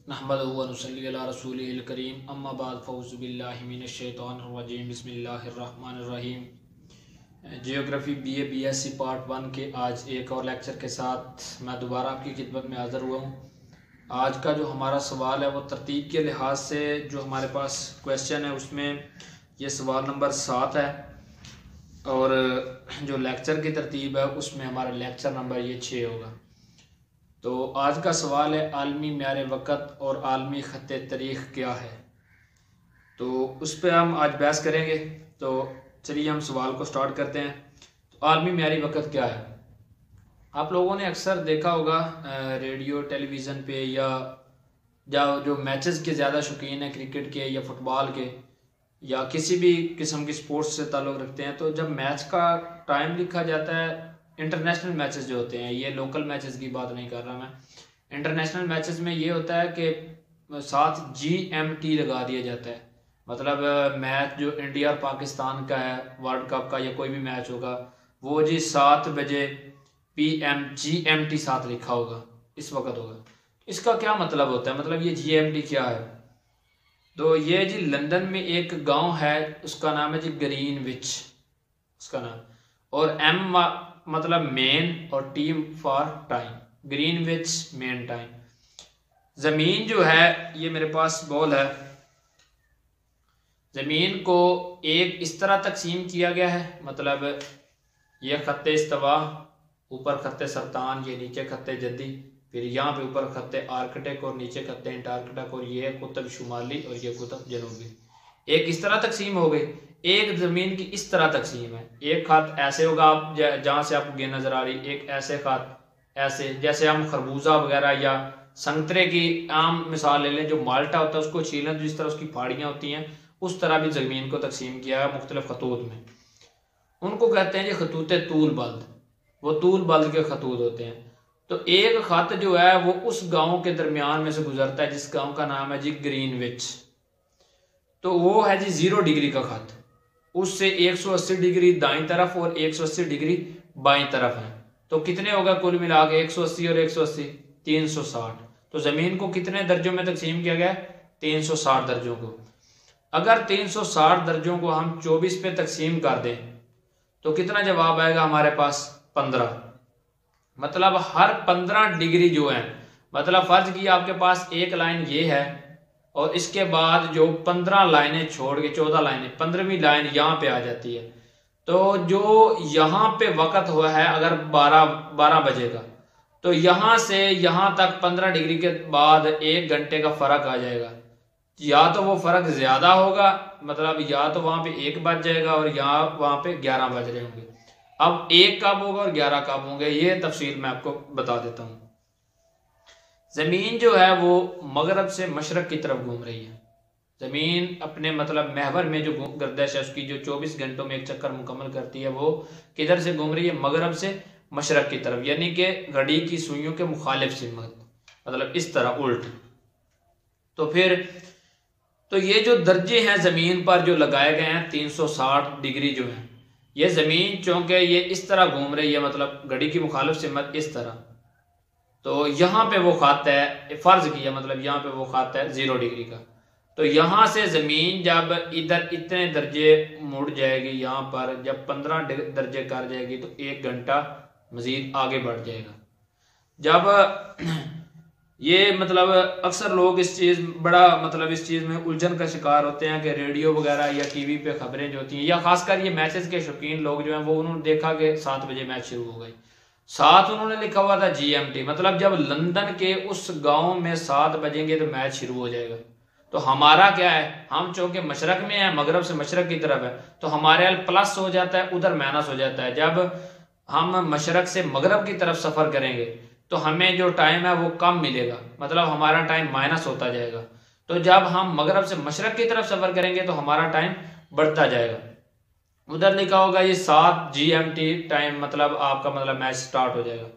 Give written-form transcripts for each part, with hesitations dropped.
नहमदुहु व नुसल्ली अला रसूलिहिल करीम अम्मा बाद फ़ऊज़ु बिल्लाहि मिनश शैतानिर रजीम बिस्मिल्लाहिर रहमानिर रहीम। जियोग्राफी बीए बीएससी पार्ट 1 के आज एक और लेक्चर के साथ मैं दोबारा आपकी खिदमत में हाज़िर हुआ हूँ। आज का जो हमारा सवाल है वो तरतीब के लिहाज से जो हमारे पास क्वेश्चन है उसमें ये सवाल नंबर 7 है और जो लेक्चर की तरतीब है उसमें हमारा लेक्चर नंबर ये 6 होगा। तो आज का सवाल है आलमी म्यार वक़्त और आलमी ख़त्ते तारीख़ क्या है, तो उस पर हम आज बहस करेंगे। तो चलिए हम सवाल को स्टार्ट करते हैं। तो आलमी म्यारी वक़्त क्या है? आप लोगों ने अक्सर देखा होगा रेडियो टेलीविज़न पे या जो मैचेस के ज़्यादा शौकीन हैं क्रिकेट के या फुटबॉल के या किसी भी किस्म की स्पोर्ट्स से ताल्लुक़ रखते हैं, तो जब मैच का टाइम लिखा जाता है, इंटरनेशनल मैचेस जो होते हैं, ये लोकल मैचेस की बात नहीं कर रहा मैं, इंटरनेशनल मैचेस में ये होता है कि साथ GMT लगा दिया जाता है। मतलब मैच जो इंडिया और पाकिस्तान का है वर्ल्ड कप का या कोई भी मैच होगा वो जी 7 बजे PM GMT साथ लिखा होगा, इस वक्त होगा। इसका क्या मतलब होता है? मतलब ये GMT क्या है? तो ये जी लंदन में एक गांव है, उसका नाम है जी ग्रीनविच, उसका नाम, और M मतलब मेन और team for time, Greenwich main time. ज़मीन जो है ये मेरे पास बॉल है, ज़मीन को एक इस तरह तकसीम किया गया है, मतलब ये खत्ते इस्तवा, ऊपर खत्ते सरतान, ये नीचे खत्ते जद्दी, फिर यहाँ पे ऊपर खत्ते आर्कटिक और नीचे खत्ते अंटार्कटिक, और ये कुतुब शुमाली और ये कुतुब जनूबी। एक इस तरह तकसीम हो गई। एक ज़मीन की इस तरह तकसीम है, एक खात ऐसे होगा, आप जहाँ से आपको गेंद नज़र आ रही, एक ऐसे खात ऐसे, जैसे हम खरबूजा वगैरह या संतरे की आम मिसाल ले लें, जो माल्टा होता है उसको छीलें तो जिस तरह उसकी फाड़ियाँ होती हैं, उस तरह भी ज़मीन को तकसीम किया है मुख्तलिफ खतूत में। उनको कहते हैं जी खतूत तूल बल्द, वो तूल बल्द के खतूत होते हैं। तो एक खत जो है वो उस गाँव के दरमियान में से गुजरता है जिस गाँव का नाम है जी ग्रीनविच। तो वो है जी 0 डिग्री का खत, उससे 180 डिग्री दाईं तरफ और 180 डिग्री बाईं तरफ है। तो कितने होगा कुल मिला के 180 और 180 360। तो ज़मीन को कितने दर्जों में तकसीम किया गया? 360 दर्जों को। अगर 360 दर्जों को हम 24 पे तकसीम कर दें तो कितना जवाब आएगा हमारे पास? 15। मतलब हर 15 डिग्री जो है, मतलब फर्ज की आपके पास एक लाइन ये है और इसके बाद जो 15 लाइनें छोड़ के 14 लाइनें, 15वीं लाइन यहाँ पे आ जाती है। तो जो यहाँ पे वक़्त हुआ है अगर 12 बजे का, तो यहाँ से यहाँ तक 15 डिग्री के बाद 1 घंटे का फ़र्क आ जाएगा। या तो वो फ़र्क ज़्यादा होगा, मतलब या तो वहाँ पे 1 बज जाएगा और यहाँ वहाँ पे 11 बज रहे होंगे। अब 1 कब होगा और 11 कब होंगे, ये तफसील मैं आपको बता देता हूँ। ज़मीन जो है वो मगरब से मशरक़ की तरफ घूम रही है। ज़मीन अपने मतलब महवर में जो गर्दिश है उसकी जो 24 घंटों में एक चक्कर मुकम्मल करती है, वो किधर से घूम रही है? मगरब से मशरक़ की तरफ, यानी कि घड़ी की सुइयों के मुखालिफ सिमत, मतलब इस तरह उल्ट। तो फिर तो ये जो दर्जे हैं ज़मीन पर जो लगाए गए हैं 360 डिग्री जो है, ये ज़मीन चूँकि ये इस तरह घूम रही है, मतलब घड़ी की मुखालिफ सिमत इस तरह, तो यहाँ पे वो खाता है, फ़र्ज किया मतलब यहाँ पे वो खाता है 0 डिग्री का। तो यहाँ से ज़मीन जब इधर इतने दर्जे मुड़ जाएगी, यहाँ पर जब 15 दर्जे कर जाएगी तो 1 घंटा मज़ीद आगे बढ़ जाएगा। जब ये मतलब अक्सर लोग इस चीज़ इस चीज़ में उलझन का शिकार होते हैं कि रेडियो वगैरह या TV पे खबरें जो होती हैं, या खासकर ये मैचेस के शौकीन लोग जो हैं वो उन्होंने देखा कि 7 बजे मैच शुरू हो गई, 7 उन्होंने लिखा हुआ था GMT, मतलब जब लंदन के उस गांव में 7 बजेंगे तो मैच शुरू हो जाएगा। तो हमारा क्या है, हम चूंकि मशरक में है, मगरब से मशरक की तरफ है, तो हमारे यहाँ प्लस हो जाता है, उधर माइनस हो जाता है। जब हम मशरक से मगरब की तरफ सफ़र करेंगे तो हमें जो टाइम है वो कम मिलेगा, मतलब हमारा टाइम माइनस होता जाएगा। तो जब हम मगरब से मशरक की तरफ सफ़र करेंगे तो हमारा टाइम बढ़ता जाएगा। उधर लिखा होगा ये 7 GMT टाइम, मतलब आपका मतलब मैच स्टार्ट हो जाएगा।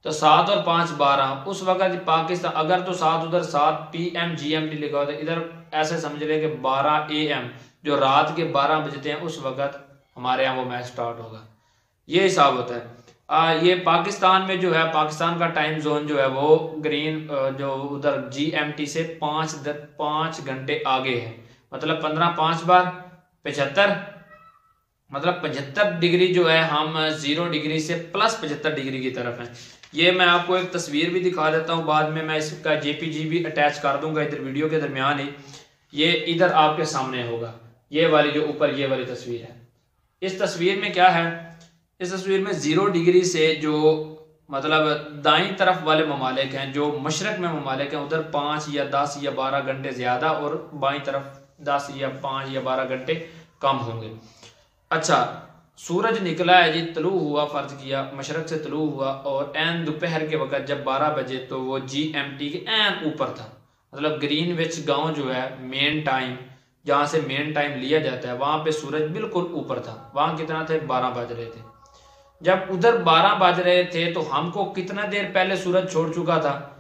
तो 7 और 5 12, उस वक्त पाकिस्तान अगर तो 7 उधर 7 PM GMT लिखा होता है, इधर ऐसे समझ लें कि 12 AM जो रात के 12 बजते हैं उस वक्त हमारे यहाँ वो मैच स्टार्ट होगा। ये हिसाब होता है। ये पाकिस्तान में जो है, पाकिस्तान का टाइम जोन जो है वो ग्रीन जो उधर GMT से 5 घंटे आगे है। मतलब 15 5 बार 75, मतलब 75 डिग्री जो है हम 0 डिग्री से प्लस 75 डिग्री की तरफ है। ये मैं आपको एक तस्वीर भी दिखा देता हूँ, बाद में मैं इसका JPG भी अटैच कर दूंगा इधर वीडियो के दरमियान ही। ये इधर आपके सामने होगा, ये वाली जो ऊपर ये वाली तस्वीर है। इस तस्वीर में क्या है, इस तस्वीर में 0 डिग्री से जो मतलब दाईं तरफ वाले ममालिक हैं, जो मशरक में ममालिक हैं, उधर 5 या 10 या 12 घंटे ज्यादा और बाईं तरफ 10 या 5 या 12 घंटे कम होंगे। अच्छा, सूरज निकला है जी, तलू हुआ, फर्ज किया मशरक से तलू हुआ, और एन दोपहर के वक्त जब 12 बजे तो वो GMT के एन ऊपर था। मतलब ग्रीनविच गांव जो है मेन टाइम, जहां से मेन टाइम लिया जाता है, वहां पे सूरज बिल्कुल ऊपर था। वहां कितना थे, 12 बज रहे थे। जब उधर 12 बज रहे थे तो हमको कितना देर पहले सूरज छोड़ चुका था।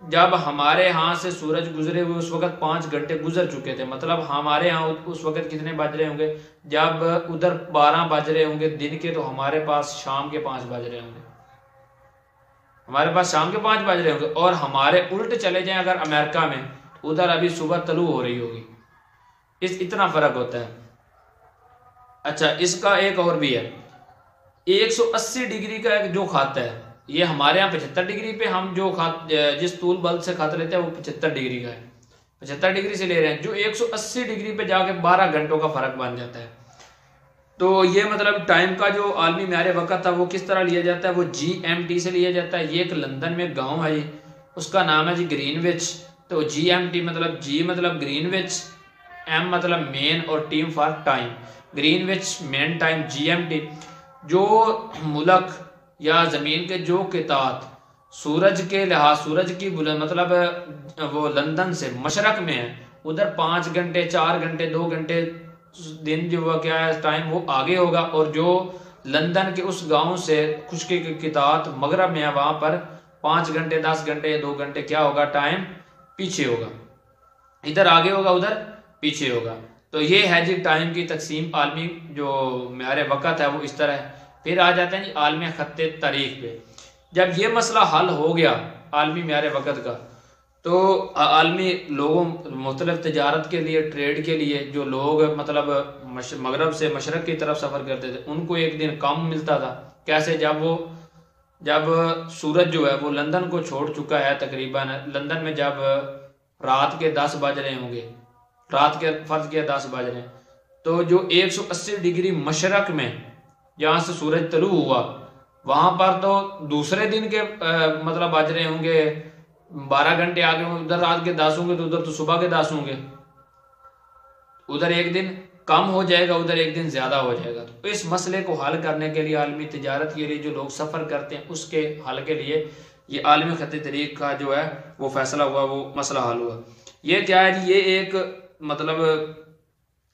जब हमारे यहाँ से सूरज गुजरे हुए उस वक्त 5 घंटे गुजर चुके थे। मतलब हमारे यहाँ उस वक्त कितने बज रहे होंगे, जब उधर 12 बज रहे होंगे दिन के, तो हमारे पास शाम के 5 बज रहे होंगे, हमारे पास शाम के 5 बज रहे होंगे। और हमारे उल्ट चले जाएं अगर अमेरिका में, उधर अभी सुबह तलू हो रही होगी। इतना फर्क होता है। अच्छा, इसका एक और भी है, 180 डिग्री का जो खाता है, ये हमारे यहाँ 75 डिग्री पे हम जो जिस तूल बल्ब से खाता लेते हैं वो 75 डिग्री का है, 75 डिग्री से ले रहे हैं, जो 180 डिग्री पे जाके 12 घंटों का फर्क बन जाता है। तो ये मतलब टाइम का जो आलमी म्यार वक्त था वो किस तरह लिया जाता है, वो GMT से लिया जाता है। ये एक लंदन में गांव है जी, उसका नाम है जी ग्रीनविच। तो GMT मतलब G मतलब ग्रीनविच, M मतलब मेन और team for time. Greenwich main time, GMT। जो मुल्क या जमीन के जो कितात सूरज के लिहाज, सूरज की बुलंद मतलब वो लंदन से मशरक में है, उधर 5 घंटे 4 घंटे 2 घंटे दिन जो वो क्या है टाइम वो आगे होगा। और जो लंदन के उस गांव से खुशकी की कितात मगरब में है, वहां पर 5 घंटे 10 घंटे या 2 घंटे क्या होगा टाइम पीछे होगा, इधर आगे होगा उधर पीछे होगा। तो ये है जी टाइम की तकसीम, आलमी जो म्यार वक़्त है वो इस तरह है। फिर आ जाते हैं जी आलमी खत्ते तारीख पे। जब ये मसला हल हो गया आलमी म्यार वक़्त का, तो आलमी लोगों मुख्तलिफ तजारत के लिए, ट्रेड के लिए जो लोग मतलब मगरब से मशरक की तरफ सफ़र करते थे, उनको एक दिन कम मिलता था। कैसे, जब सूरज जो है वो लंदन को छोड़ चुका है, तकरीबन लंदन में जब रात के 10 बज रहे होंगे, रात के फर्ज किया 10 बज रहे हैं, तो जो 180 डिग्री मशरक में जहाँ से सूरज तलू हुआ, वहां पर तो दूसरे दिन के मतलब बज रहे होंगे 12 घंटे आगे, उधर रात के 10 होंगे तो उधर तो सुबह के 10 होंगे। उधर एक दिन कम हो जाएगा, उधर एक दिन ज्यादा हो जाएगा। तो इस मसले को हल करने के लिए, आलमी तिजारत के लिए जो लोग सफर करते हैं उसके हल के लिए ये आलमी खत्ते तरीक का जो है वो फैसला हुआ, वो मसला हल हुआ। ये क्या है जी, ये एक मतलब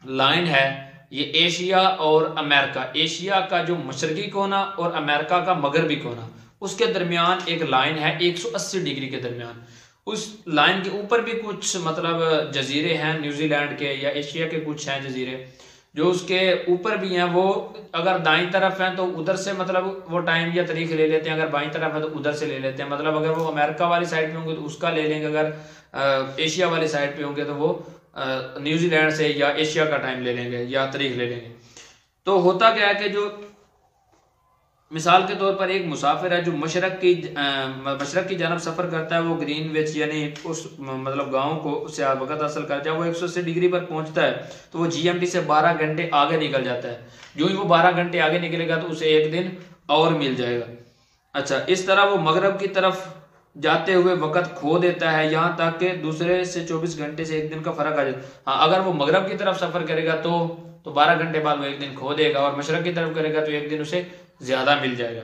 लाइन है, ये एशिया और अमेरिका, एशिया का जो मशरकी कोना और अमेरिका का मगरबी कोना, उसके दरमियान एक लाइन है 180 डिग्री के दरमियान। उस लाइन के ऊपर भी कुछ मतलब जजीरे हैं न्यूजीलैंड के या एशिया के, कुछ हैं जजीरे जो उसके ऊपर भी हैं। वो अगर दाईं तरफ हैं तो उधर से मतलब वो टाइम या तारीख ले लेते हैं, अगर बाईं तरफ है तो उधर से ले लेते हैं। मतलब अगर वो अमेरिका वाली साइड पे होंगे तो उसका ले लेंगे, अगर एशिया वाली साइड पे होंगे तो वो न्यूजीलैंड से या एशिया का टाइम ले लेंगे या तारीख ले लेंगे। तो होता क्या है कि जो मिसाल के तौर पर एक मुसाफिर है जो मशरक की जानब सफ़र करता है, वो ग्रीनविच यानी उस मतलब गांव को उससे वक़्त हासिल करता है, वो 180 डिग्री पर पहुंचता है तो वो GMT से 12 घंटे आगे निकल जाता है। जो ही वो 12 घंटे आगे निकलेगा तो उसे एक दिन और मिल जाएगा। अच्छा, इस तरह वो मगरब की तरफ जाते हुए वक़्त खो देता है, यहाँ तक कि दूसरे से 24 घंटे से एक दिन का फ़र्क आ जाता है। हाँ, अगर वो मगरब की तरफ सफ़र करेगा तो 12 घंटे बाद वो एक दिन खो देगा, और मशरक की तरफ करेगा तो एक दिन उसे ज्यादा मिल जाएगा।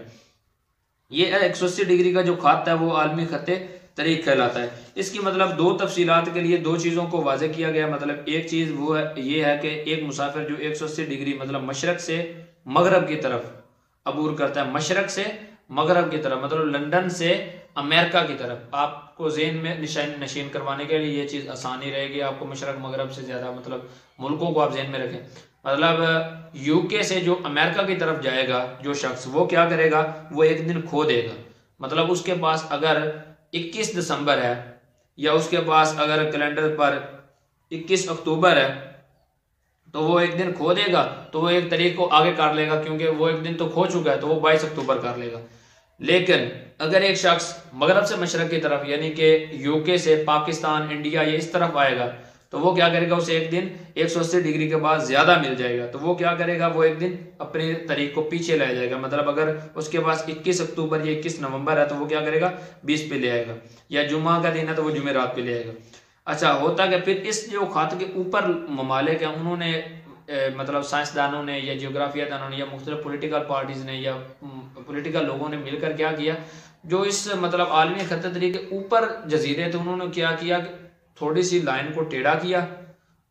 ये 180 डिग्री का जो खत है वो आलमी खत्ते तरीक कहलाता है। इसकी मतलब दो तफसीलात के लिए दो चीज़ों को वाज़ेह किया गया। मतलब एक चीज़ वो है, ये है कि एक मुसाफिर जो 180 डिग्री मतलब मशरक से मगरब की तरफ अबूर करता है, मशरक से मगरब की तरफ मतलब लंदन से अमेरिका की तरफ, आपको ज़हन में नशीन करवाने के लिए ये चीज़ आसानी रहेगी, आपको मशरक मगरब से ज़्यादा मतलब मुल्कों को आप ज़हन में रखें। मतलब यूके से जो अमेरिका की तरफ जाएगा जो शख्स, वो क्या करेगा, वो एक दिन खो देगा। मतलब उसके पास अगर 21 दिसंबर है या उसके पास अगर कैलेंडर पर 21 अक्टूबर है तो वो एक दिन खो देगा, तो वो एक तारीख को आगे काट लेगा क्योंकि वो एक दिन तो खो चुका है, तो वो 22 अक्टूबर कर लेगा। लेकिन अगर एक शख्स मगरब से मशरक की तरफ यानी कि यूके से पाकिस्तान, इंडिया ये इस तरफ आएगा तो वो क्या करेगा, उसे एक दिन 180 डिग्री के बाद ज्यादा मिल जाएगा, तो वो क्या करेगा, वो एक दिन अपनी तारीख को पीछे ले जाएगा। मतलब अगर उसके पास 21 अक्टूबर या 21 नवंबर है तो वो क्या करेगा, 20 पे ले आएगा, या जुम्मा का दिन है तो वो जुमेरात पे ले आएगा। अच्छा, होता क्या फिर इस जो खत के ऊपर ममालिक है उन्होंने मतलब साइंसदानों ने या जियोग्राफिया दानों ने या मुख्तलिफ पॉलिटिकल पार्टीज ने या पॉलिटिकल लोगों ने मिलकर क्या किया, जो इस मतलब आलमी खत तरीके के ऊपर जजीरे थे उन्होंने क्या किया, थोड़ी सी लाइन को टेढ़ा किया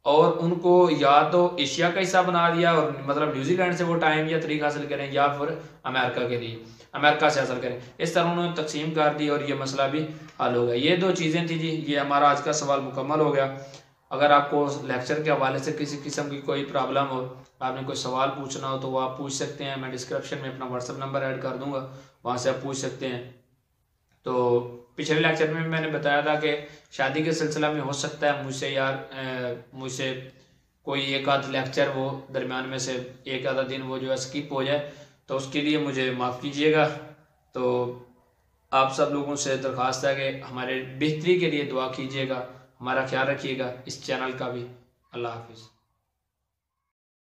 और उनको या तो एशिया का हिस्सा बना दिया और मतलब न्यूजीलैंड से वो टाइम या तरीका हासिल करें या फिर अमेरिका से हासिल करें। इस तरह उन्होंने तकसीम कर दी और ये मसला भी हल हो गया। ये दो चीज़ें थी जी। ये हमारा आज का सवाल मुकम्मल हो गया। अगर आपको लेक्चर के हवाले से किसी किस्म की कोई प्रॉब्लम हो, आपने कोई सवाल पूछना हो तो वो आप पूछ सकते हैं। मैं डिस्क्रिप्शन में अपना व्हाट्सएप नंबर ऐड कर दूंगा, वहाँ से आप पूछ सकते हैं। तो पिछले लेक्चर में मैंने बताया था कि शादी के सिलसिला में हो सकता है मुझसे कोई एक आध लेक्चर वो दरमियान में से एक आधा दिन वो जो है स्किप हो जाए, तो उसके लिए मुझे माफ़ कीजिएगा। तो आप सब लोगों से दरख्वास्त है कि हमारे बेहतरी के लिए दुआ कीजिएगा, हमारा ख्याल रखिएगा, इस चैनल का भी। अल्लाह हाफिज़।